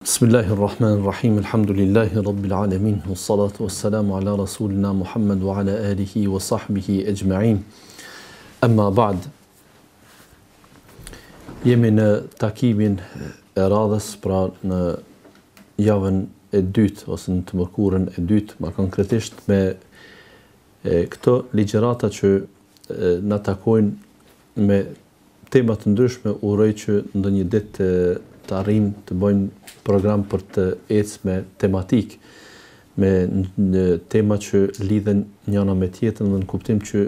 Bismillahirrahmanirrahim, alhamdulillahi rabbil alamin, wassalatu wassalamu ala rasulina Muhammad wa ala alihi wa sahbihi ejma'in. Amma ba'd. Jemi në takimin e radhës, pra në javën e dytë ose në të mërkurën e dytë, më konkretisht me këto ligjërata që na takojnë me tema të ndryshme. Uroj që ndonjë ditë të arrijmë të bëjmë program për të ecë me tematik, me tema që lidhen njëna me tjetrën dhe në kuptim që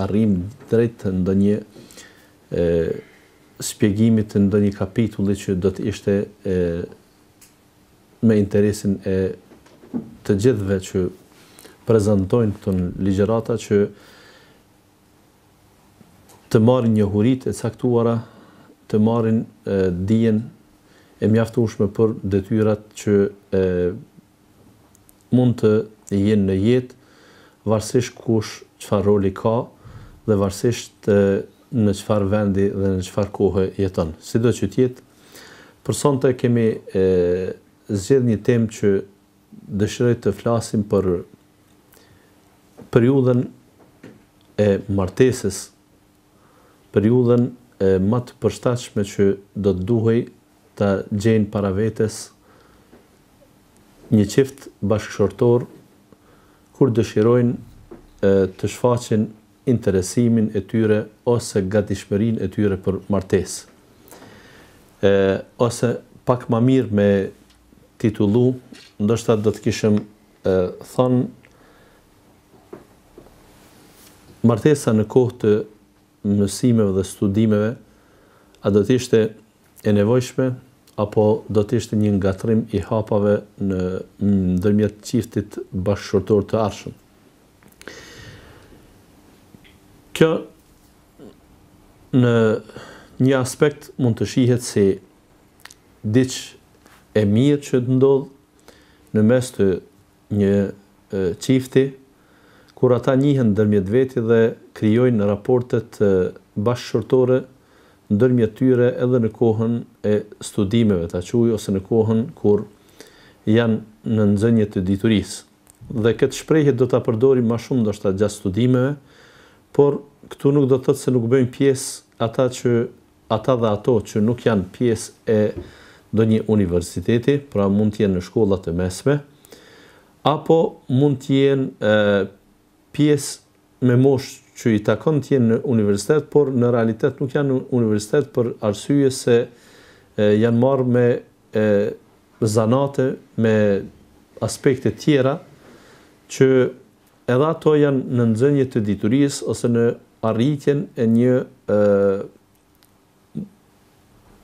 arrijmë drejt ndonjë shpjegimit të ndonjë kapitulli që do të ishte me interesin e të gjithëve që prezantojnë këto ligjërata, që të marrin njohuritë e caktuara, të marrin dijen e mjaftueshme për detyrat që mund të jenë në jetë, varësisht kush çfarë roli ka dhe varësisht në çfarë vendi dhe në çfarë kohe jeton. Sido që të jetë, për sonte kemi zgjedhur një temë që dëshiroj të flasim për periudhën e martesës, periudhën më të përshtatshme që do të duhej ta gjejnë para vetes një çift bashkëshortor kur dëshirojnë të shfaqin interesimin e tyre ose gatishmërinë e tyre për martesë. Ose pak më mirë me titullu, ndoshta do të kishim thënë martesa në kohë të mësimeve dhe studimeve, a do të ishte e nevojshme apo do të ishte një ngatrim i hapave në ndërmjet çiftit bashkëshortor të arshëm. Kjo në një aspekt mund të shihet si diçka e mirë që të ndodh në mes të një çifti, kur ata njihen ndërmjet veti dhe krijojnë raportet bashkëshortore ndërmjet tyre edhe në kohën e studimeve, ta quaj, ose në kohën kur janë në nxënje të diturisë. Dhe këtë shprehje do ta përdorim më shumë ndoshta gjatë studimeve, por këtu nuk do të thotë se nuk bëjmë pjesë ata dhe ato që nuk janë pjesë e ndonjë universiteti, pra mund të jenë në shkollat e mesme, apo mund të jenë pjesë me moshë që i takon të jenë në universitet, por në realitet nuk janë në universitet për arsye se janë marrë me zanate, me aspekte tjera, që edhe ato janë në nxënje të diturisë ose në arritjen e një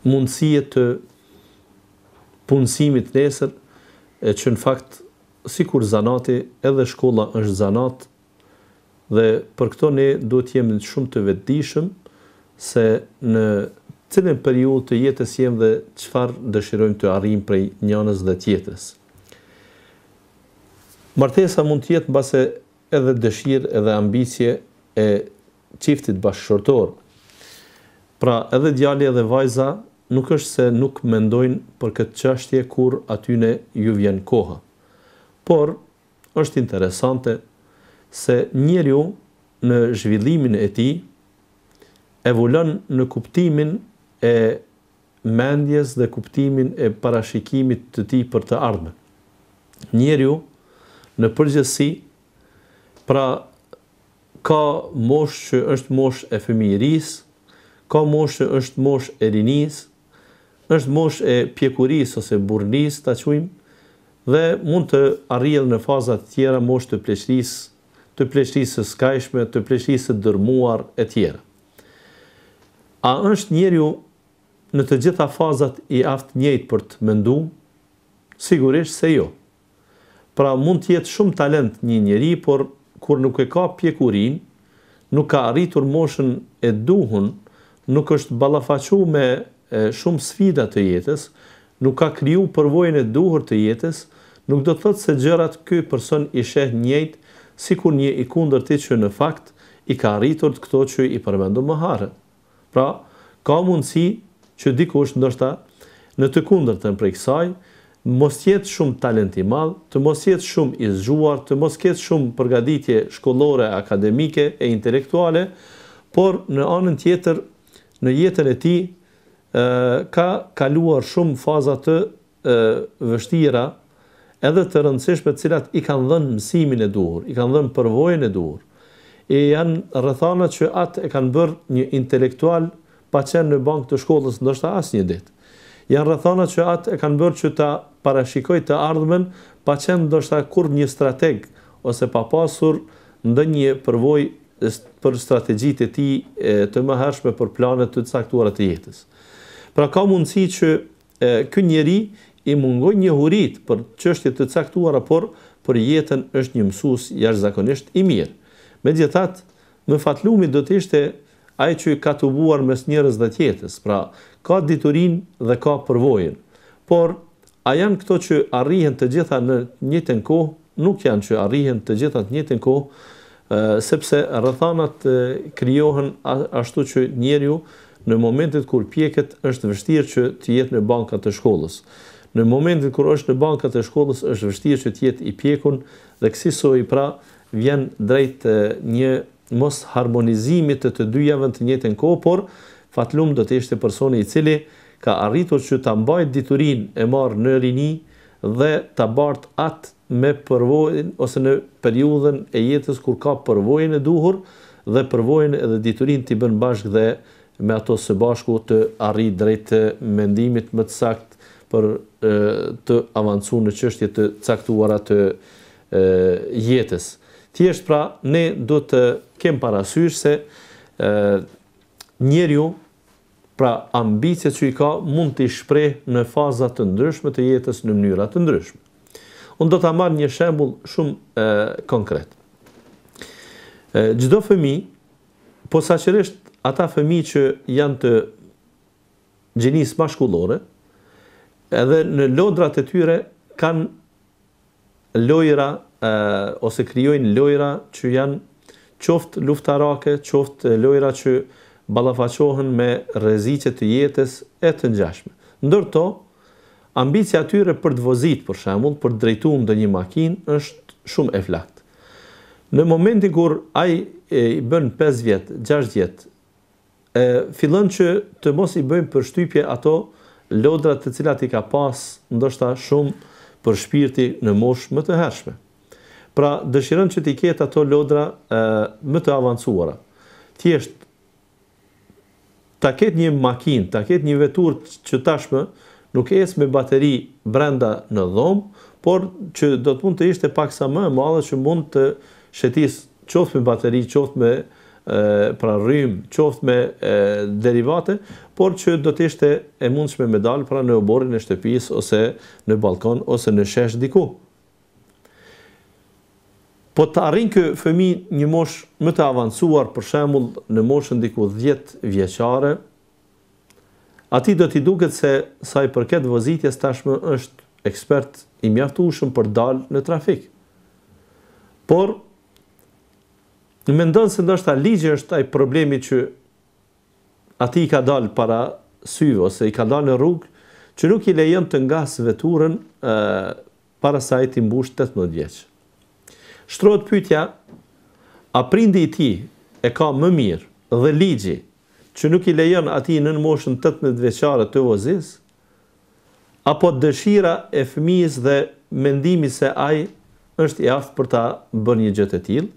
mundësie të punësimit nesër, që në fakt, sikur zanati, edhe shkolla është zanat, dhe për këto ne duhet jemi shumë të vetëdijshëm se në cilën periudhë të jetës jemi dhe çfarë dëshirojmë të arrijmë prej njënës dhe tjetrës. Martesa mund të jetë mbase edhe dëshirë edhe ambicie e çiftit bashkëshortor. Pra edhe djali edhe vajza nuk është se nuk mendojnë për këtë çështje kur atyne ju vjen koha. Por është interesante se njeriu në zhvillimin e tij evolon në kuptimin e mendjes dhe kuptimin e parashikimit të tij për të ardhmen. Njeriu në përgjithësi, pra ka moshë që është moshë e fëmijërisë, ka moshë që është moshë e rinisë, është moshë e pjekurisë ose burrnisë, ta quajmë, dhe mund të arrijë në faza të tjera moshë të pleqërisë së skajshme, të pleqërisë së dërmuar e tjera. A është njeriu në të gjitha fazat i aftë njëjtë për të menduar? Sigurisht se jo. Pra mund të jetë shumë talent një njeri, por kur nuk e ka pjekurinë, nuk ka arritur moshën e duhur, nuk është ballafaquar me shumë sfida të jetës, nuk ka kriju përvojën e duhur të jetës, nuk do të thotë se gjërat ky person i sheh njëjtë sikur një i kundërti që në fakt i ka arritur të këto që i përmendu më herët. Pra, ka mundësi që dikush ndoshta në të kundërtën prej kësaj mos jetë shumë talent i madh, të mos jetë shumë i zgjuar, të mos ketë shumë përgatitje shkollore, akademike e intelektuale, por në anën tjetër, në jetën e tij ka kaluar shumë faza të vështira, edhe të rëndësishme, të cilat i kanë dhënë mësimin e duhur, i kanë dhënë përvojën e duhur. E janë rrethanat që atë e kanë bërë një intelektual pa qenë në bankë të shkollës ndoshta asnjë ditë. Janë rrethanat që atë e kanë bërë që ta parashikojë të ardhmen pa qenë ndoshta kur një strateg ose pa pasur ndonjë përvojë për strategjitë e tij të mëhershme për planet të caktuara të jetës. Pra ka mundësi që ky njeri i mungoj njohurit për çështje të caktuara, por për jetën është një mësues jashtëzakonisht i mirë. Megjithatë, më fatlumi do të ishte ai që ka tubuar mes njerëz dhe tjetës, pra ka diturinë dhe ka përvojën. Por a janë këto që arrihen të gjitha në të njëjtën kohë? Nuk janë që arrihen të gjitha në të njëjtën kohë, sepse rrethanat krijohen ashtu që njeriu në momentet kur pjeket është vështirë që të jetë në bankat e shkollës. Në momentin kur është në bankat e shkollës është vështirë që të jetë i pjekun dhe kësaj pra vjen drejt një mos harmonizimit të dyjave në të njëjtën kohë, por fatlum do të ishte personi i cili ka arritur që ta mbajë diturinë e marrë në rini dhe ta bartë atë me përvojën ose në periudhën e jetës kur ka përvojën e duhur dhe përvojën edhe diturinë t'i bën bashkë dhe me ato së bashku të arrijë drejt mendimit më të saktë për të avancuar në çështje të caktuara të jetës. Thjesht pra ne do të kem parasysh se njeriu pra ambicet që i ka mund t'i shpreh në faza të ndryshme të jetës në mënyra të ndryshme. Unë do ta marr një shembull shumë konkret. Çdo fëmijë, posaçërisht ata fëmijë që janë të gjinisë mashkullore, edhe në lodrat e tyre kanë lojra ose krijojnë lojra që janë qoftë luftarake, qoftë lojra që ballafaqohen me rreziqe të jetës e të ngjashme. Ndërto, ambicia e tyre për të vozit, për shembull, për të drejtuar ndonjë makinë është shumë e flaktë. Në momentin kur ai i bën 5 vjet, 6 vjet, fillon që të mos i bëjmë përshtypje ato lodrat të cilat i ka pas ndoshta shumë për shpirti në moshë më të hershme. Pra dëshiron që t'i ketë ato lodra më të avancuara. Thjesht ta ketë një makinë, ta ketë një veturë që tashmë nuk ecë me bateri brenda në dhomë, por që do të mund të ishte paksa më e madhe që mund të shetis qoftë me bateri, qoftë me pra rrym, qoftë me derivate, por që do të ishte e mundshme me dalë pra në oborrin e shtëpisë ose në balkon ose në shesh diku. Po të arrin ky fëmijë një moshë më të avancuar, për shembull në moshën diku 10 vjeçare, atij do t'i duket se sa i përket vozitjes tashmë është ekspert i mjaftueshëm për dalë në trafik. Por mendon se ndoshta ligji është ai problemi që atij ka dalë para syve ose i ka dalë në rrugë që nuk i lejon të ngasë veturën para sa ai të mbush 18 vjeç. Shtrohet pyetja, a prindi i tij e ka më mirë dhe ligji që nuk i lejon atij në moshën 18 vjeçare të vozis, apo dëshira e fëmijës dhe mendimi se ai është i aftë për ta bërë një gjë të tillë?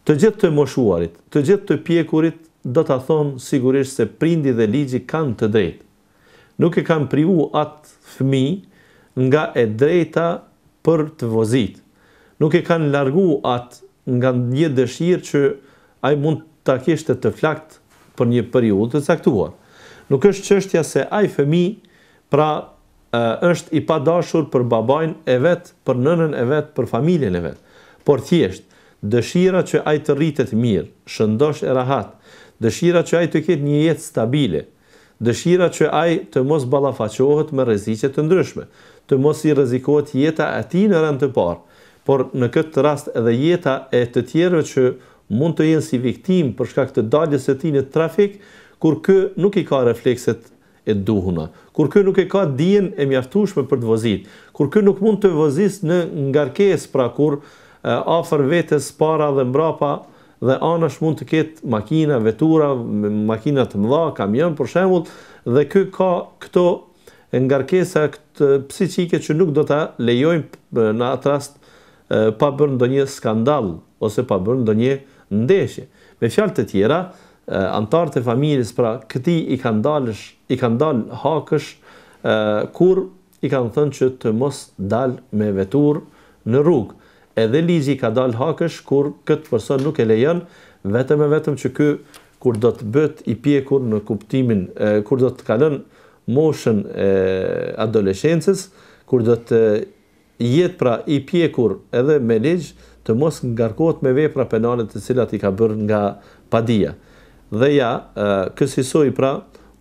Të gjithë të moshuarit, të gjithë të pjekurit do ta thonë sigurisht se prindi dhe ligji kanë të drejtë. Nuk e kanë privu atë fëmijë nga e drejta për të vozit. Nuk e kanë largu atë nga një dëshirë që ai mund ta kishte të flakt për një periudhë të caktuar. Nuk është çështja se ai fëmijë pra është i padashur për babain e vet, për nënën e vet, për familjen e vet, por thjesht dëshira që ai të rritet mirë, shëndosh e rahat, dëshira që ai të ketë një jetë stabile, dëshira që ai të mos ballafaqohet me rreziqe të ndryshme, të mos i rrezikohet jeta e tij në rend të parë, por në këtë rast edhe jeta e të tjerëve që mund të jenë si viktimë për shkak të daljes së tij në trafik, kur ky nuk i ka reflekset e duhuna, kur ky nuk e ka dijen e mjaftueshme për të vozit, kur ky nuk mund të vozis në ngarkesë, pra kur afër vetes para dhe mbrapa dhe anash mund të ketë makina, vetura, makina të mëdha, kamion për shembull, dhe ky ka këto ngarkesa psiqike që nuk do ta lejojmë në atë rast pa bërë ndonjë skandal ose pa bërë ndonjë ndeshje. Me fjalë të tjera, antarët e familjes pra këtij i kanë dalë hakësh kur i kanë thënë që të mos dalë me veturë në rrugë. Edhe ligji ka dalë hakësh kur këtë person nuk e lejon, vetëm e vetëm që ky kur do të bëhet i pjekur në kuptimin kur do të kalon moshën e adoleshencës, kur do të jetë pra i pjekur edhe me ligj, të mos ngarkohet me vepra penale të cilat i ka bërë nga padia. Dhe ja, kësaj pra,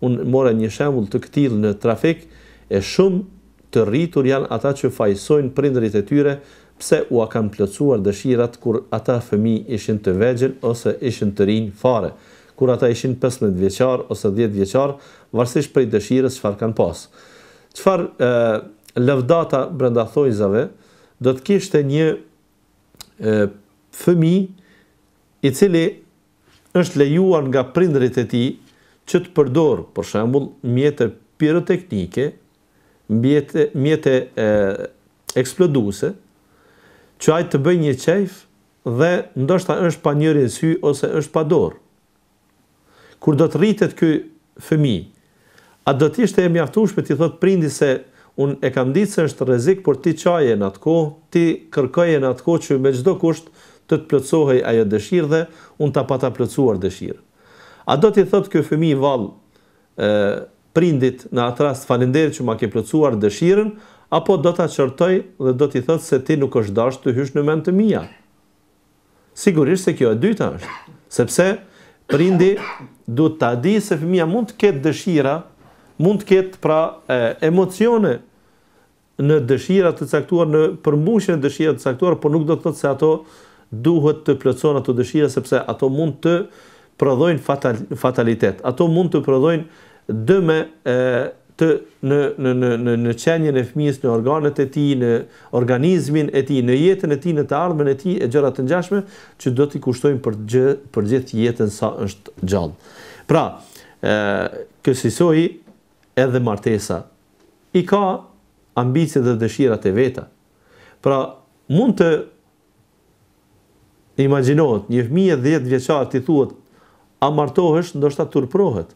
unë mora një shembull të këtill në trafik, e shumë të rritur janë ata që fajsojnë prindërit e tyre pse u kanë plotësuar dëshirat kur ata fëmijë ishin të vegjël ose ishin të rinj fare, kur ata ishin 15 vjeçar ose 10 vjeçar, varësisht prej dëshirës çfarë kanë pas. Çfarë lëvdata brenda thojzave do të kishte një fëmijë i cili është lejuar nga prindërit e tij që të përdor, për shembull, mjete piroteknike, mjete eksploduese, që ai të bëj një qejf dhe ndoshta është pa njëri në sy ose është pa dorë. Kur do të rritet ky fëmijë, a do të ishte e mjaftueshme ti thot prindi se unë e kam ditë se është rrezik, por ti çaje në atë kohë, ti kërkoje në atë kohë që me çdo kusht të plotësohej ajo dëshirë dhe unë ta pata plotësuar dëshirë. A do t'i thot ky fëmijë vallë prindit në atë rast faleminderit që ma ke plotësuar dëshirën, apo do ta çortoj dhe do t'i thot se ti nuk është dash të hysh në mend të mia? Sigurisht se kjo e dyta është, sepse prindi duhet ta di se fëmia mund të ketë dëshira, mund të ketë pra emocione në dëshira të caktuar, në përmbushjen e dëshirave të caktuara, por nuk do të thotë se ato duhet të plotësohen ato dëshira, sepse ato mund të prodhojnë fatalitet. Ato mund të prodhojnë dëme në qenjen e fëmijës, në organet e tij, në organizmin e tij, në jetën e tij, në të ardhmen e tij e gjëra të ngjashme që do t'i kushtojnë për gjithë jetën sa është gjallë. Pra, kësaj edhe martesa i ka ambicet dhe dëshirat e veta. Pra, mund të imagjinohet një fëmijë 10 vjeçar ti thuhet a martohesh, ndoshta turprohet.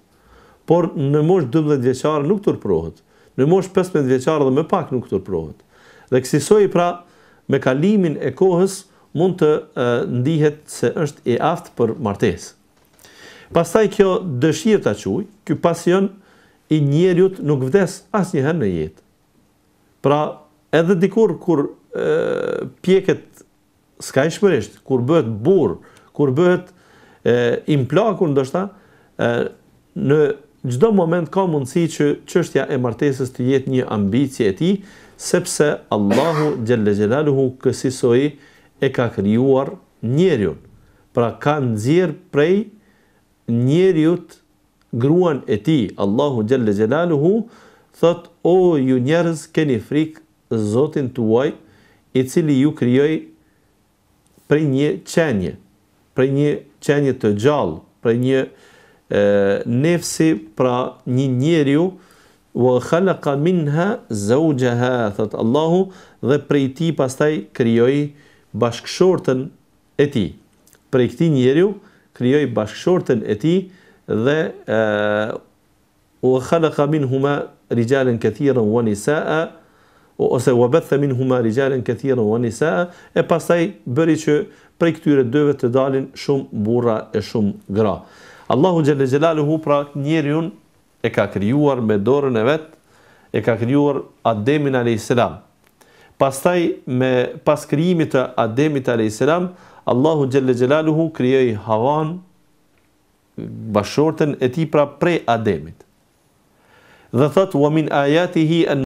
Por në moshë 12 vjeçare nuk turprohet. Në moshë 15 vjeçare dhe më pak nuk turprohet. Dhe kësaj pra me kalimin e kohës mund të ndihet se është i aftë për martesë. Pastaj kjo dëshirë ta quaj, ky pasion i njeriut nuk vdes asnjëherë në jetë. Pra, edhe dikur kur pjeket skajshmërisht, kur bëhet burr, kur bëhet implakur ndoshta, në çdo moment ka mundësi që çështja e martesës të jetë një ambicie e tij, sepse Allahu xhalla xhelaluhu kësaj e ka krijuar njeriun. Pra ka nxjerr prej njeriut gruan e tij. Allahu xhalla xhelaluhu thot: o ju njerëz, keni frikë Zotin tuaj, i cili ju krijoi prej një qenje të gjallë, prej një nefsi, pra një njeriu, wa khalaqa minha zawjaha, thot Allahu, dhe prej tij pastaj krijoi bashkëshortën e tij. Prej këtij njeriu krijoi bashkëshortën e tij dhe wa khalaqa minhuma rijalan katiran wa nisaa, ose wa batha minhuma rijalan katiran wa nisaa, e pastaj bëri që prej këtyre dyve të dalin shumë burra e shumë gra. Allahu xhalla xhelaluhu pra njeriun e ka krijuar me dorën e vet, e ka krijuar Ademin alayhis salam. Pastaj pas krijimit të Ademit alayhis salam, Allahu xhalla xhelaluhu krijoi Havan, bashkëshortën e tij pra prej Ademit. Dhe thot: wa min ayatihi an